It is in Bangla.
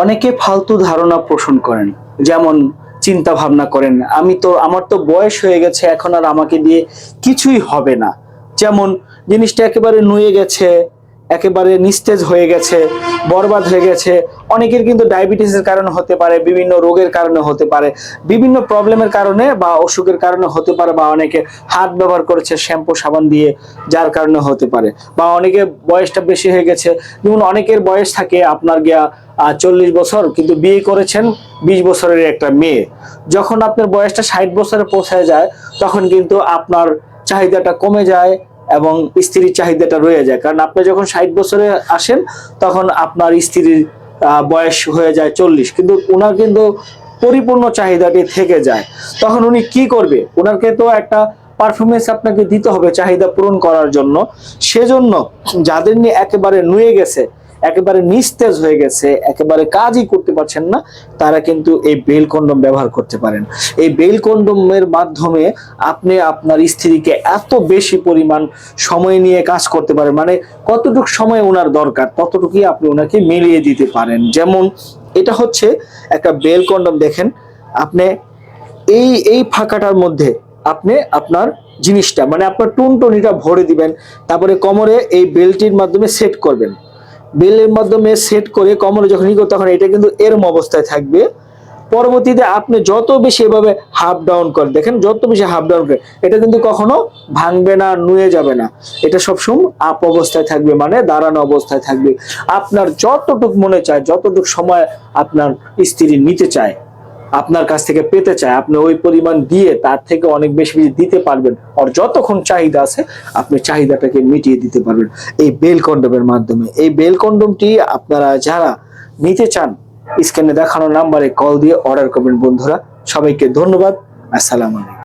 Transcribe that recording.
অনেকে ফালতু ধারণা পোষণ করেন, যেমন চিন্তা ভাবনা করেন আমার তো বয়স হয়ে গেছে, এখন আর আমাকে দিয়ে কিছুই হবে না। যেমন জিনিসটা একেবারে নুয়ে গেছে, একেবারে নিস্তেজ হয়ে গেছে, বরবাদ হয়ে গেছে। অনেকের কিন্তু ডায়াবেটিসের কারণে হতে পারে, বিভিন্ন রোগের কারণে হতে পারে, বিভিন্ন প্রবলেমের কারণে বা অসুখের কারণে হতে পারে, বা অনেকে হাত ব্যবহার করেছে শ্যাম্পু সাবান দিয়ে, যার কারণে হতে পারে। বা অনেকে বয়সটা বেশি হয়ে গেছে, যেমন অনেকের বয়স থাকে আপনার গিয়া 40 বছর, কিন্তু বিয়ে করেছেন 20 বছরের একটা মেয়ে। যখন আপনার বয়সটা 60 বছরে পৌঁছায় যায়, তখন কিন্তু আপনার চাহিদাটা কমে যায় এবং স্ত্রীর চাহিদাটা রয়ে যায়। কারণ আপনি যখন 60 বছরে আসেন, তখন আপনার স্ত্রীর বয়স হয়ে যায় 40, কিন্তু উনার কিন্তু পরিপূর্ণ চাহিদাটি থেকে যায়। তখন উনি কি করবে? উনাকে তো একটা পারফরমেন্স আপনাকে দিতে হবে চাহিদা পূরণ করার জন্য। সেজন্য যাদের নিয়ে একেবারে নুয়ে গেছে, একেবারে নিস্তেজ হয়ে গেছে, একেবারে কাজই করতে পারছেন না, তারা কিন্তু এই বেল কন্ডম ব্যবহার করতে পারেন। এই বেল কন্ডমের মাধ্যমে আপনি আপনার স্ত্রীকে এত বেশি পরিমাণ সময় নিয়ে কাজ করতে পারেন, মানে কতটুকু সময় ওনার দরকার ততটুকুই আপনি ওনাকে মিলিয়ে দিতে পারেন। যেমন এটা হচ্ছে একটা বেল কন্ডম, দেখেন আপনি এই এই ফাঁকাটার মধ্যে আপনি আপনার জিনিসটা, মানে আপনার টুনটুনিটা ভরে দিবেন, তারপরে কোমরে এই বেলটির মাধ্যমে সেট করবেন। বেলের মাধ্যমে সেট করে কোমরে যখন তখন এটা কিন্তু এরম অবস্থায় থাকবে। পরবর্তীতে আপনি যত বেশি এভাবে হাফ ডাউন করেন, দেখেন যত বেশি হাফ ডাউন করেন, এটা কিন্তু কখনো ভাঙবে না, নুয়ে যাবে না। এটা সবসময় আপ অবস্থায় থাকবে, মানে দাঁড়ানো অবস্থায় থাকবে। আপনার যতটুক মনে চায়, যতটুক সময় আপনার স্ত্রী নিতে চায়, আপনার কাছ থেকে পেতে চায়, আপনি ওই পরিমাণ দিয়ে তার থেকে অনেক বেশি বেশি দিতে পারবেন। আর যতক্ষণ চাহিদা আছে, আপনি চাহিদাটাকে মিটিয়ে দিতে পারবেন এই বেল কন্ডমের মাধ্যমে। এই বেল কন্ডমটি আপনারা যারা নিতে চান, স্ক্রিনে দেখানো নাম্বারে কল দিয়ে অর্ডার করবেন বন্ধুরা। সবাইকে ধন্যবাদ। আসসালামু আলাইকুম।